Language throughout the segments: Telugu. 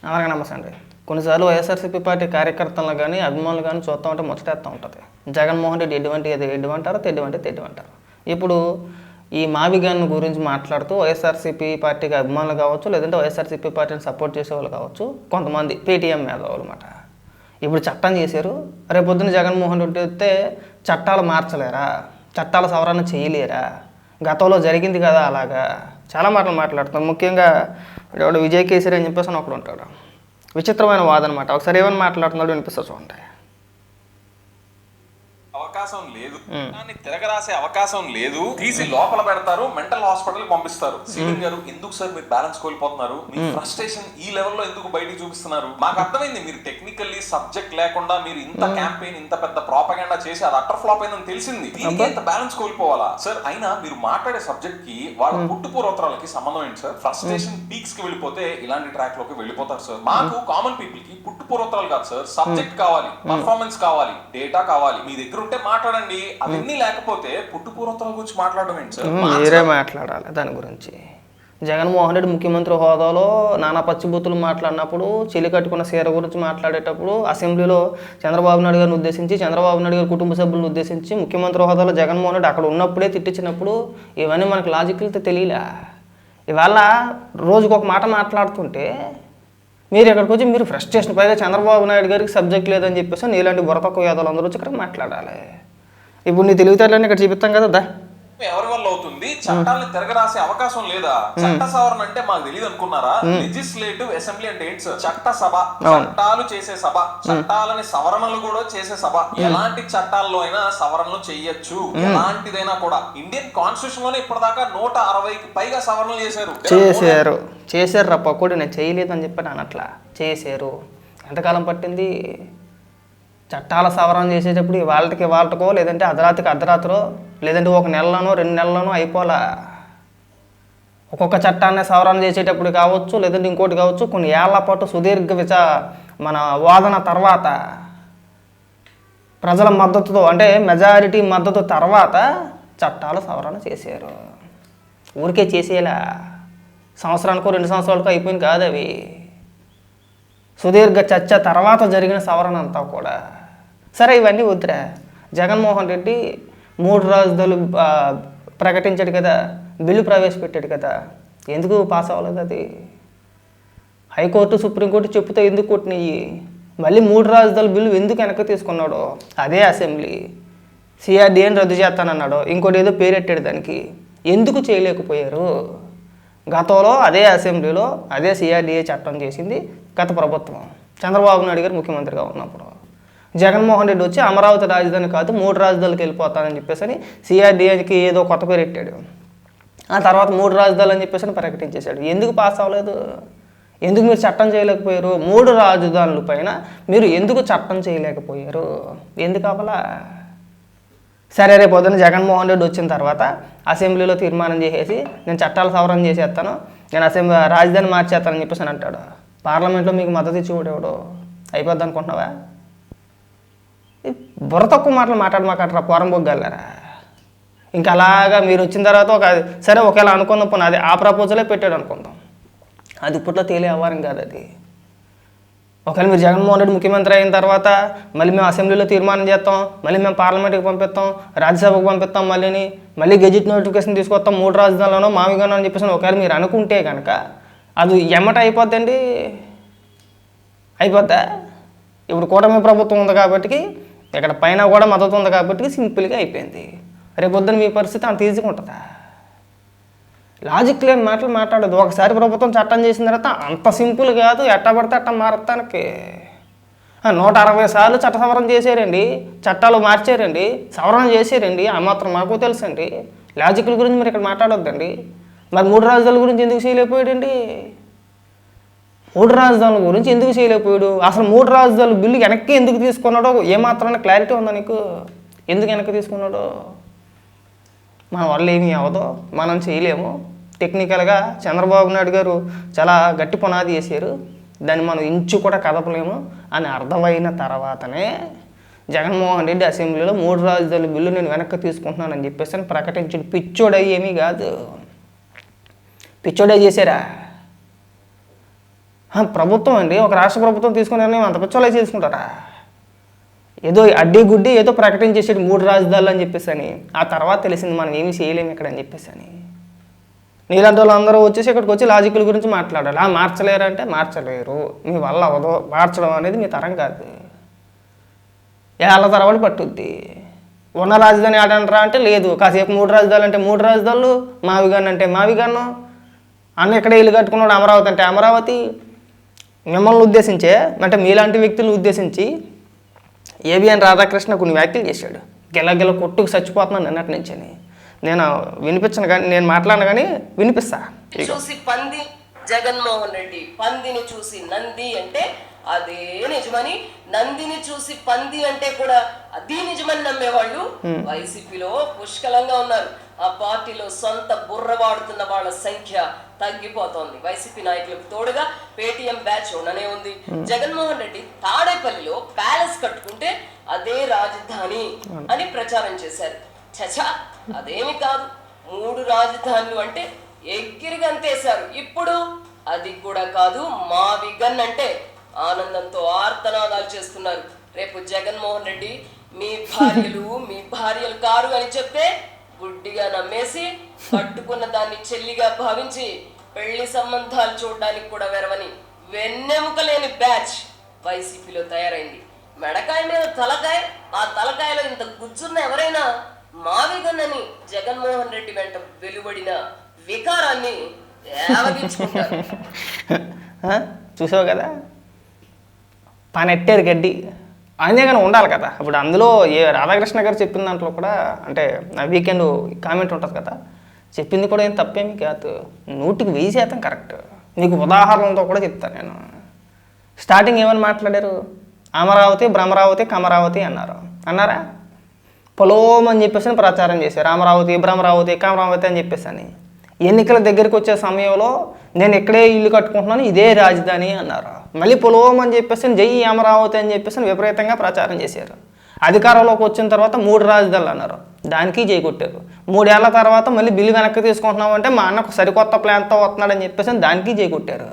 అలాగే నమ్మసండి. కొన్నిసార్లు వైఎస్ఆర్సీపీ పార్టీ కార్యకర్తలను కానీ అభిమానులు కానీ చూస్తూ ఉంటే ముచ్చటేస్తూ ఉంటుంది. జగన్మోహన్ రెడ్డి ఎడ్డివంటారు, తెడ్డివంటారు. ఇప్పుడు ఈ మావిగన్ గురించి మాట్లాడుతూ వైఎస్ఆర్సీపీ పార్టీకి అభిమానులు కావచ్చు, లేదంటే వైఎస్ఆర్సీపీ పార్టీని సపోర్ట్ చేసేవాళ్ళు కావచ్చు, కొంతమంది పేటీఎం మేధావులు అన్నమాట. ఇప్పుడు చట్టం చేశారు, రేపొద్దున జగన్మోహన్ రెడ్డి వస్తే చట్టాలు మార్చలేరా, చట్టాల సవరణ చేయలేరా, గతంలో జరిగింది కదా అలాగా చాలా మాటలు మాట్లాడుతాం. ముఖ్యంగా ఎవడు విజయ్ కేసరి అని చెప్పేసి ఒకడు ఉంటాడు. విచిత్రమైన వాదనమాట. ఒకసారి ఏమని మాట్లాడుతున్నాడు వినిపిస్తా చూడండి. అవకాశం లేదు, దాన్ని తిరగరాసే అవకాశం లేదు, తీసి లోపల పెడతారు, మెంటల్ హాస్పిటల్ పంపిస్తారు. సీఎం గారు ఎందుకు సార్ మీరు బ్యాలెన్స్ కోల్పోతున్నారు, మీ ఫ్రస్ట్రేషన్ ఈ లెవెల్లో ఎందుకు బయటికి చూపిస్తున్నారు? మాకు అర్థమైంది మీరు టెక్నికల్లీ సబ్జెక్ట్ లేకుండా మీరు ఇంత క్యాంపెయిన్ ఇంత పెద్ద ప్రాపగండా చేసి అది అటర్ ఫ్లాప్ అయిందని తెలిసింది. దీనికి ఇంత బ్యాలెన్స్ కోల్పోవాలా సార్? అయినా మీరు మాట్లాడే సబ్జెక్ట్ కి వాళ్ళ పుట్టు పూర్వోత్తరాలకి సంబంధం ఏంటి సార్? ఫ్రస్ట్రేషన్ పీక్స్ కి వెళ్ళిపోతే ఇలాంటి ట్రాక్ లోకి వెళ్ళిపోతారు సార్. మాకు కామన్ పీపుల్ కి పుట్టు పూర్వోత్తరాలు కాదు సార్, సబ్జెక్ట్ కావాలి, పర్ఫార్మెన్స్ కావాలి, డేటా కావాలి. మీ దగ్గర ఉంటే మాట్లాడండి, అవన్నీ లేకపోతే పుట్టు పూర్వోత్తరాల గురించి మాట్లాడడం ఏంటి సార్? మీరే మాట్లాడాలి దాని గురించి. జగన్మోహన్ రెడ్డి ముఖ్యమంత్రి హోదాలో నానా పచ్చిబూతులు మాట్లాడినప్పుడు, చెల్లి కట్టుకున్న సీర గురించి మాట్లాడేటప్పుడు, అసెంబ్లీలో చంద్రబాబు నాయుడు గారిని ఉద్దేశించి, చంద్రబాబు నాయుడు గారి కుటుంబ సభ్యులను ఉద్దేశించి, ముఖ్యమంత్రి హోదాలో జగన్మోహన్ రెడ్డి అక్కడ ఉన్నప్పుడే తిట్టించినప్పుడు ఇవన్నీ మనకు లాజిక్లతో తెలియలే. ఇవాళ రోజుకు ఒక మాట మాట్లాడుతుంటే మీరు ఎక్కడికి వచ్చి మీరు ఫ్రస్ట్రేషన్, పైగా చంద్రబాబు నాయుడు గారికి సబ్జెక్ట్ లేదని చెప్పేసి నీలాంటి బుర్రతక్కువ యాదవులు అందరూ వచ్చి ఇక్కడ మాట్లాడాలి. ఇప్పుడు నీ తెలివితేటలని ఇక్కడ చూపిస్తాం కదా. దా ఎవరి వల్ల అవుతుంది? చట్టాలను తిరగరాసే అవకాశం లేదా? చట్ట సవరణ అంటే మాకు తెలియదు అనుకున్నారా? లెజిస్లేటివ్ అసెంబ్లీ అంటే ఏంటి సార్? చట్ట సభ, చట్టాలు చేసే సభ, చట్టాలని సవరణలు కూడా చేసే సభ. ఎలాంటి చట్టాల్లో అయినా సవరణలు చేయొచ్చు, ఎలాంటిదైనా కూడా. ఇండియన్ కాన్స్టిట్యూషన్ లోనే ఇప్పటిదాకా 160కి పైగా సవరణలు చేశారు రా పకోడి. నేను చేయలేదు అని చెప్పాను అన్నట్లా చేశారు. ఎంతకాలం పట్టింది చట్టాల సవరణ చేసేటప్పుడు? వాళ్ళకో లేదంటే అర్ధరాత్రో లేదంటే ఒక నెలలోనో 2 నెలలోనో అయిపోలా. ఒక్కొక్క చట్టాన్ని సవరణ చేసేటప్పుడు కావచ్చు, లేదంటే ఇంకోటి కావచ్చు, కొన్ని ఏళ్ల పాటు సుదీర్ఘ మన వాదన తర్వాత ప్రజల మద్దతుతో, అంటే మెజారిటీ మద్దతు తర్వాత చట్టాలు సవరణ చేశారు. ఊరికే చేసేలా సంవత్సరానికో 2 సంవత్సరాలకో అయిపోయింది కాదు అవి. సుదీర్ఘ చర్చ తర్వాత జరిగిన సవరణ అంతా కూడా. సరే ఇవన్నీ వద్దురా. జగన్మోహన్ రెడ్డి 3 రాజధానులు ప్రకటించాడు కదా, బిల్లు ప్రవేశపెట్టాడు కదా, ఎందుకు పాస్ అవ్వలేదు అది? హైకోర్టు సుప్రీంకోర్టు చెప్తే ఎందుకు కొట్టినాయి? మళ్ళీ 3 రాజధానుల బిల్లు ఎందుకు వెనక్కి తీసుకున్నాడు? అదే అసెంబ్లీ సిఆర్డీఏని రద్దు చేస్తానన్నాడు, ఇంకోటి ఏదో పేరెట్టాడు దానికి. ఎందుకు చేయలేకపోయారు? గతంలో అదే అసెంబ్లీలో అదే సిఆర్డీఏ చట్టం చేసింది గత ప్రభుత్వం, చంద్రబాబు నాయుడు గారు ముఖ్యమంత్రిగా ఉన్నప్పుడు. జగన్మోహన్ రెడ్డి వచ్చి అమరావతి రాజధాని కాదు 3 రాజధానులకు వెళ్ళిపోతానని చెప్పేసి అని సిఆర్డీఏకి ఏదో కొత్త పేరు పెట్టాడు. ఆ తర్వాత 3 రాజధానులు అని చెప్పేసి ప్రకటించేశాడు. ఎందుకు పాస్ అవ్వలేదు? ఎందుకు మీరు చట్టం చేయలేకపోయారు? 3 రాజధానుల పైన మీరు ఎందుకు చట్టం చేయలేకపోయారు? ఎందుకు అవ్వలా? సరే రేపు పొద్దున్న జగన్మోహన్ రెడ్డి వచ్చిన తర్వాత అసెంబ్లీలో తీర్మానం చేసేసి నేను చట్టాలు సవరణ చేసేస్తాను, నేను రాజధాని మార్చేస్తానని చెప్పేసి అని అంటాడు. పార్లమెంట్లో మీకు మద్దతు ఇచ్చి ఎవడు అయిపోద్ది అనుకుంటున్నావా? బుర్ర తక్కువ మాటలు మాట్లాడమాకంటారా పోరంబొగ్గలరా. ఇంకా అలాగా మీరు వచ్చిన తర్వాత సరే ఒకవేళ అనుకుందాం, పోనీ అది ఆ ప్రపోజలే పెట్టాడు అనుకుందాం, అది ఇప్పట్లో తేలే అవ్వరం కాదు అది. ఒకవేళ మీరు జగన్మోహన్ రెడ్డి ముఖ్యమంత్రి అయిన తర్వాత మళ్ళీ మేము అసెంబ్లీలో తీర్మానం చేస్తాం, మళ్ళీ మేము పార్లమెంట్కి పంపిస్తాం, రాజ్యసభకు పంపిస్తాం, మళ్ళీ గెజిట్ నోటిఫికేషన్ తీసుకొస్తాం, 3 రాజధానులను మామిగానో అని చెప్పేసి ఒకవేళ మీరు అనుకుంటే కనుక అది ఎమ్మట అయిపోద్దండి. అయిపోద్దా? ఇప్పుడు కూటమి ప్రభుత్వం ఉంది కాబట్టి, ఇక్కడ పైన కూడా మద్దతు ఉంది కాబట్టి సింపుల్గా అయిపోయింది. రేపొద్దున మీ పరిస్థితి అంత ఈజీగా ఉంటుందా? లాజిక్ లేని మాటలు మాట్లాడదు. ఒకసారి ప్రభుత్వం చట్టం చేసిన తర్వాత అంత సింపుల్ కాదు, ఎట్టా పడితే అట్ట మారతానికి. 160 సార్లు చట్ట సవరణ చేశారండి, చట్టాలు మార్చారండి, సవరణ చేశారండి, ఆ మాత్రం మాకు తెలుసండి. లాజిక్ల గురించి మీరు ఇక్కడ మాట్లాడొద్దండి. మరి 3 రాజధానుల గురించి ఎందుకు చేయలేకపోయాడండి? 3 రాజధానుల గురించి ఎందుకు చేయలేకపోయాడు? అసలు 3 రాజధానుల బిల్లు వెనక్కి ఎందుకు తీసుకున్నాడో ఏమాత్రాన క్లారిటీ ఉందా నీకు? ఎందుకు వెనక్కి తీసుకున్నాడో? మన వల్ల ఏమీ అవ్వదు, మనం చేయలేము, టెక్నికల్గా చంద్రబాబు నాయుడు గారు చాలా గట్టి పునాది వేసారు, దాన్ని మనం ఇంచు కూడా కదపలేము అని అర్థమైన తర్వాతనే జగన్మోహన్ రెడ్డి అసెంబ్లీలో 3 రాజధానుల బిల్లు నేను వెనక్కి తీసుకుంటున్నానని చెప్పేసి అని ప్రకటించాడు. పిచ్చోడై ఏమీ కాదు, పిచ్చోడై చేశారా? ప్రభుత్వం అండి, ఒక రాష్ట్ర ప్రభుత్వం తీసుకునే నిర్ణయం అంత పిచ్చోళ్ళే చేసుకుంటారా? ఏదో అడ్డీ గుడ్డి ఏదో ప్రకటించేసాడు 3 రాజధానులు అని చెప్పేసి అని. ఆ తర్వాత తెలిసింది మనం ఏమీ చేయలేము ఇక్కడ అని చెప్పేసి అని. నీలాంటి వాళ్ళు అందరూ వచ్చేసి ఇక్కడికి వచ్చి లాజికల్ గురించి మాట్లాడాలి. మార్చలేరు అంటే మార్చలేరు, మీ వల్ల అవ్వదు, మార్చడం అనేది మీ తరం కాదు, ఏళ్ళ తరబడి పట్టుద్ది. ఉన్న రాజధాని ఆడంటారా అంటే లేదు, కాసేపు 3 రాజధానులు అంటే 3 రాజధానులు, మావిగన్ అంటే మావిగన్ను, అన్న ఇక్కడే ఇల్లు కట్టుకున్నాడు అమరావతి అంటే అమరావతి. మిమ్మల్ని ఉద్దేశించే అంటే మీలాంటి వ్యక్తులను ఉద్దేశించి ఏబిఎన్ రాధాకృష్ణ కొన్ని వ్యాఖ్యలు చేశాడు. గిల్ల కొట్టుకు చచ్చిపోతున్నాను నిన్నటి నుంచి అని. నేను వినిపించను కానీ, నేను మాట్లాడను కానీ వినిపిస్తా. చూసి పంది జగన్మోహన్ రెడ్డి, పందిని చూసి నంది అంటే అదే నిజమని, నందిని చూసి పంది అంటే కూడా అది నిజమని నమ్మేవాళ్ళు వైసీపీలో పుష్కలంగా ఉన్నారు. ఆ పార్టీలో సొంత బుర్ర వాడుతున్న వాళ్ళ సంఖ్య తగ్గిపోతోంది. వైసీపీ నాయకులకు తోడుగా పేటీఎం బ్యాచ్ ఉండనే ఉంది. జగన్మోహన్ రెడ్డి తాడేపల్లిలో ప్యాలెస్ కట్టుకుంటే అదే రాజధాని అని ప్రచారం చేశారు. చచా, అదేమి కాదు, 3 రాజధానులు అంటే ఎగిరిగంతేశారు. ఇప్పుడు అది కూడా కాదు, మావిగన్ అంటే ఆనందంతో ఆర్తనాదాలు చేస్తున్నారు. రేపు జగన్మోహన్ రెడ్డి మీ భార్యలు కారు అని చెప్తే గుడ్డిగా నమ్మేసి కట్టుకున్న దాన్ని చెల్లిగా భావించి పెళ్లి సంబంధాలు చూడడానికి కూడా వెరవని వెన్నెముక లేని బ్యాచ్ వైసీపీలో తయారైంది. మెడకాయ మీద తలకాయ, ఆ తలకాయలో ఇంత గుజ్జున్న ఎవరైనా మావిగన్ అని జగన్మోహన్ రెడ్డి వెంట వెలువడిన వికారాన్ని ఏవగించుకుంటారు. చూసావు కదా, పనెట్టారు గడ్డి అందుకని ఉండాలి కదా. ఇప్పుడు అందులో రాధాకృష్ణ గారు చెప్పిన దాంట్లో కూడా అంటే వీకెండ్ కామెంట్ ఉంటుంది కదా, చెప్పింది కూడా ఏం తప్పేమి కాదు, 100% కరెక్ట్. మీకు ఉదాహరణతో కూడా చెప్తాను నేను. స్టార్టింగ్ ఏమని మాట్లాడారు? అమరావతి, భ్రమరావతి, కమరావతి అన్నారా? పొలోమని చెప్పేసి ప్రచారం చేశారు. అమరావతి, భ్రమరావతి, కమరావతి అని చెప్పేసి అని. ఎన్నికల దగ్గరికి వచ్చే సమయంలో నేను ఇక్కడే ఇల్లు కట్టుకుంటున్నాను, ఇదే రాజధాని అన్నారు. మళ్ళీ పొలోమని చెప్పేసి జై అమరావతి అని చెప్పేసి విపరీతంగా ప్రచారం చేశారు. అధికారంలోకి వచ్చిన తర్వాత 3 రాజధానులు అన్నారు, దానికి జై కొట్టారు. 3 ఏళ్ల తర్వాత మళ్ళీ బిల్లు వెనక్కి తీసుకుంటున్నాం అంటే మా అన్నకు సరికొత్త ప్లాన్తో వస్తున్నాడని చెప్పేసి దానికి జై కొట్టారు.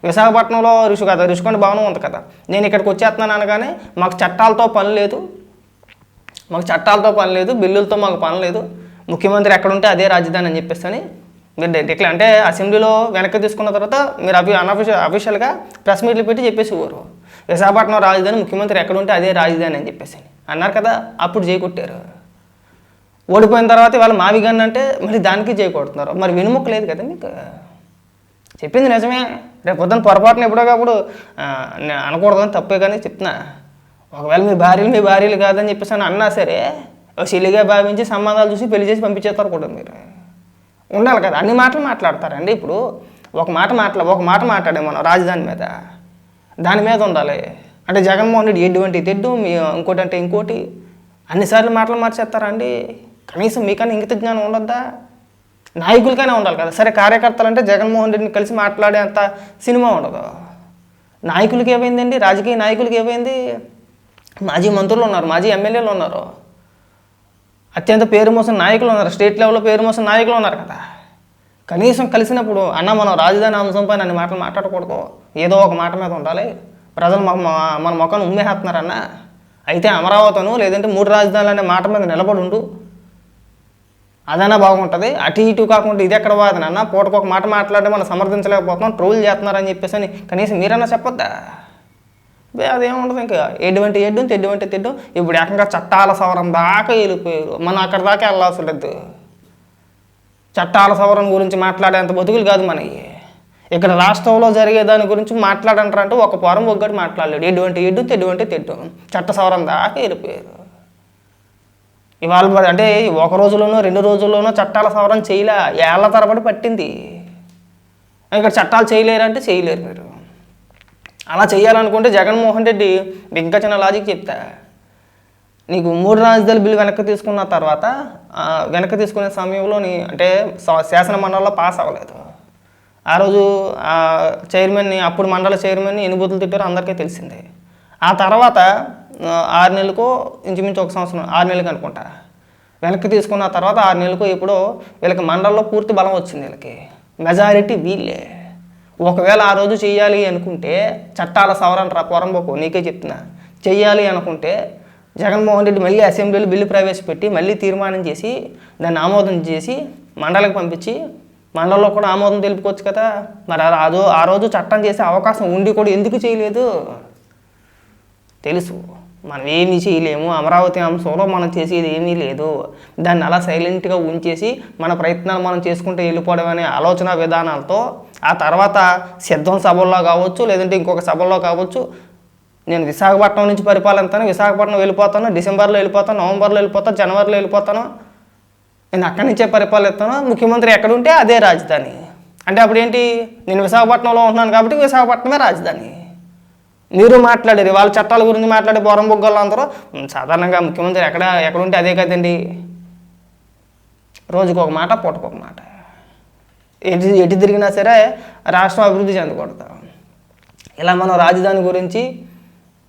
విశాఖపట్నంలో ఋషికొండ భవనం ఉంది కదా, నేను ఇక్కడికి వచ్చేస్తున్నాను అనగానే మాకు చట్టాలతో పని లేదు, బిల్లులతో మాకు పని లేదు, ముఖ్యమంత్రి ఎక్కడుంటే అదే రాజధాని అని చెప్పేసి అని మీరు ఇట్లా అంటే అసెంబ్లీలో వెనక్కి తీసుకున్న తర్వాత మీరు అఫీషియల్గా ప్రెస్ మీట్లు పెట్టి చెప్పేసేవారు, విశాఖపట్నం రాజధాని, ముఖ్యమంత్రి ఎక్కడుంటే అదే రాజధాని అని చెప్పేసి అన్నారు కదా. అప్పుడు జై కొట్టారు. ఓడిపోయిన తర్వాత ఇవాళ మావిగన్ అంటే మళ్ళీ దానికి జై కొడుతున్నారు. మరి వెనుముక్క లేదు కదా మీకు. చెప్పింది నిజమే, రేపు పొద్దున్న పొరపాటున ఎప్పుడోకప్పుడు అనకూడదని తప్పే కానీ చెప్తున్నా. ఒకవేళ మీ భార్యలు కాదని చెప్పేసి అని అన్నా సరే చెల్లిగా భావించి సంబంధాలు చూసి పెళ్లి చేసి పంపించేస్తారు కూడా. మీరు ఉండాలి కదా, అన్ని మాటలు మాట్లాడతారండి. ఇప్పుడు ఒక మాట మాట్లాడే మనం రాజధాని మీద, దాని మీద ఉండాలి. అంటే జగన్మోహన్ రెడ్డి ఎటువంటి తెడ్డు, ఇంకోటి అంటే ఇంకోటి, అన్నిసార్లు మాటలు మార్చేస్తారండి. కనీసం మీకన్నా ఇంగిత జ్ఞానం ఉండొద్దా? నాయకులకైనా ఉండాలి కదా. సరే, కార్యకర్తలు అంటే జగన్మోహన్ రెడ్డిని కలిసి మాట్లాడేంత సినిమా ఉండదు. నాయకులకి ఏమైందండి? రాజకీయ నాయకులకి ఏమైంది? మాజీ మంత్రులు ఉన్నారు, మాజీ ఎమ్మెల్యేలు ఉన్నారు, అత్యంత పేరు మోసిన నాయకులు ఉన్నారు, స్టేట్ లెవెల్లో పేరు మోసిన నాయకులు ఉన్నారు కదా. కనీసం కలిసినప్పుడు అన్న మనం రాజధాని అంశం పైన అన్ని మాటలు మాట్లాడకూడదు, ఏదో ఒక మాట మీద ఉండాలి. ప్రజలు మన మొక్కను ఉమ్మేస్తున్నారన్న, అయితే అమరావతిను లేదంటే 3 రాజధానులు అనే మాట మీద నిలబడి ఉండు, అదన్నా బాగుంటుంది. అటు ఇటు కాకుండా ఇది ఎక్కడ వాదన అన్న, పూటకొక మాట మాట్లాడితే మనం సమర్థించలేకపోతున్నాం, ట్రోల్ చేస్తున్నారని చెప్పేసి అని కనీసం మీరన్నా చెప్పొద్దా? అదేముండదు. ఇంకా ఎటువంటి తెడ్డు. ఇప్పుడు ఏకంగా చట్టాల సవరణ దాకా వెళ్ళిపోయారు. మనం అక్కడ దాకా వెళ్ళాల్సి లేదు. చట్టాల సవరణ గురించి మాట్లాడేంత బతుకులు కాదు మనకి. ఇక్కడ రాష్ట్రంలో జరిగే దాని గురించి మాట్లాడంటారంటే ఒక పొరం ఒక్కటి మాట్లాడలేడు. ఎటువంటి తెడ్డు చట్ట సవరణ దాకా వెళ్ళిపోయారు. ఇవాళ అంటే 1 రోజులోనో 2 రోజుల్లోనో చట్టాల సవరణ చేయలే, ఏళ్ల తరబడి పట్టింది. ఇక్కడ చట్టాలు చేయలేరంటే చేయలేరు. మీరు అలా చేయాలనుకుంటే జగన్మోహన్ రెడ్డి మీకు ఇంకా చిన్న లాజిక్ చెప్తా. నీకు 3 రాజధానుల బిల్లు వెనక్కి తీసుకున్న తర్వాత వెనక్కి తీసుకునే సమయంలోని అంటే శాసన మండలిలో పాస్ అవ్వలేదు. ఆ రోజు చైర్మన్ని, అప్పుడు మండల చైర్మన్ని ఎన్ని బూతులు తిట్టారో అందరికీ తెలిసిందే. ఆ తర్వాత 6 నెలలకో ఇంచుమించు 1 సంవత్సరం 6 నెలలకు అనుకుంటా వెనక్కి తీసుకున్న తర్వాత 6 నెలలకు ఎప్పుడో వీళ్ళకి మండలంలో పూర్తి బలం వచ్చింది. వీళ్ళకి మెజారిటీ వీళ్ళే. ఒకవేళ ఆ రోజు చెయ్యాలి అనుకుంటే చట్టాల సవరణ రా పొరంబోకు నీకే చెప్తున్నా, చెయ్యాలి అనుకుంటే జగన్మోహన్ రెడ్డి మళ్ళీ అసెంబ్లీలో బిల్లు ప్రవేశపెట్టి మళ్ళీ తీర్మానం చేసి దాన్ని ఆమోదం చేసి మండలికి పంపించి మండలంలో కూడా ఆమోదం తెలుపుకోవచ్చు కదా. మరి ఆ రోజు చట్టం చేసే అవకాశం ఉండి కూడా ఎందుకు చేయలేదు? తెలుసు మనం ఏమీ చేయలేము, అమరావతి అంశంలో మనం చేసేది ఏమీ లేదు, దాన్ని అలా సైలెంట్గా ఉంచేసి మన ప్రయత్నాలు మనం చేసుకుంటూ వెళ్ళిపోవడం అనే ఆలోచన విధానాలతో ఆ తర్వాత సిద్ధం సభల్లో కావచ్చు, లేదంటే ఇంకొక సభల్లో కావచ్చు, నేను విశాఖపట్నం నుంచి పరిపాలిస్తాను, విశాఖపట్నం వెళ్ళిపోతాను, డిసెంబర్లో వెళ్ళిపోతాను, నవంబర్లో వెళ్ళిపోతాను, జనవరిలో వెళ్ళిపోతాను, నేను అక్కడి నుంచే పరిపాలిస్తాను, ముఖ్యమంత్రి ఎక్కడుంటే అదే రాజధాని. అంటే అప్పుడు ఏంటి, నేను విశాఖపట్నంలో ఉంటున్నాను కాబట్టి విశాఖపట్నమే రాజధాని. మీరు మాట్లాడారు వాళ్ళ చట్టాల గురించి మాట్లాడే బొగ్గలు అందరూ సాధారణంగా ముఖ్యమంత్రి ఎక్కడుంటే అదే కదండి. రోజుకు ఒక మాట, పూటకు ఒక మాట, ఎటు తిరిగినా సరే రాష్ట్రం అభివృద్ధి చెందకూడదు. ఇలా మనం రాజధాని గురించి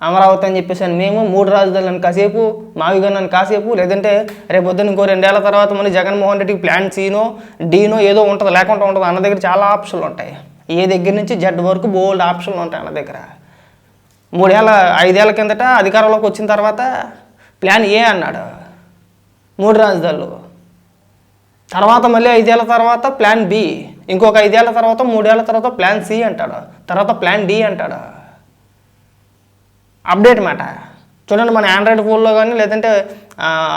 అమరావతి అని చెప్పేసి మేము 3 రాజధానులను కాసేపు, మావిగన్నాను కాసేపు, లేదంటే రేపు పొద్దున్న ఇంకో 2 ఏళ్ల తర్వాత మళ్ళీ జగన్మోహన్ రెడ్డికి ప్లాన్ సీనో డీనో ఏదో ఉంటుంది, లేకుండా ఉంటుంది. అన్న దగ్గర చాలా ఆప్షన్లు ఉంటాయి, ఏ దగ్గర నుంచి జెడ్ వరకు బోల్డ్ ఆప్షన్లు ఉంటాయి అన్న దగ్గర. 5 ఏళ్ల కిందట అధికారంలోకి వచ్చిన తర్వాత ప్లాన్ ఏ అన్నాడు, 3 రాజధానులు. తర్వాత మళ్ళీ 5 ఏళ్ల తర్వాత ప్లాన్ బి, ఇంకొక 5 ఏళ్ల తర్వాత 3 ఏళ్ల తర్వాత ప్లాన్ సి అంటాడు, తర్వాత ప్లాన్ డి అంటాడు. అప్డేట్ మాట చూడండి, మన ఆండ్రాయిడ్ ఫోన్లో కానీ లేదంటే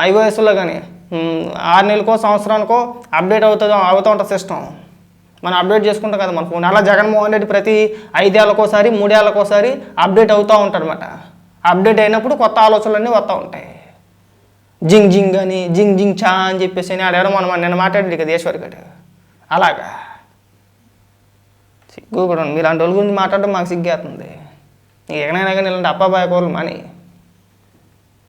ఐఓఎస్లో కానీ 6 నెలలకో సంవత్సరానికో అప్డేట్ అవుతూ ఉంటుంది సిస్టమ్. మనం అప్డేట్ చేసుకుంటాం కదా మన ఫోన్. అలా జగన్మోహన్ రెడ్డి ప్రతి 5 ఏళ్ళకోసారి 3 ఏళ్ళకోసారి అప్డేట్ అవుతూ ఉంటాడనమాట. అప్డేట్ అయినప్పుడు కొత్త ఆలోచనలన్నీ వస్తూ ఉంటాయి. జింగ్ జింగ్ అని, జింగ్ జింగ్ చా అని చెప్పేసి అని ఆడారు మనం నిన్న మాట్లాడి కదా ఈశ్వర్ గడు. అలాగా సిగ్గు కూడా, మీలాంటి వాళ్ళ గురించి మాట్లాడడం మాకు సిగ్గేస్తుంది. ఎక్కడైనా కానీ ఇలాంటి అప్పాబాయ కోళ్ళు మాని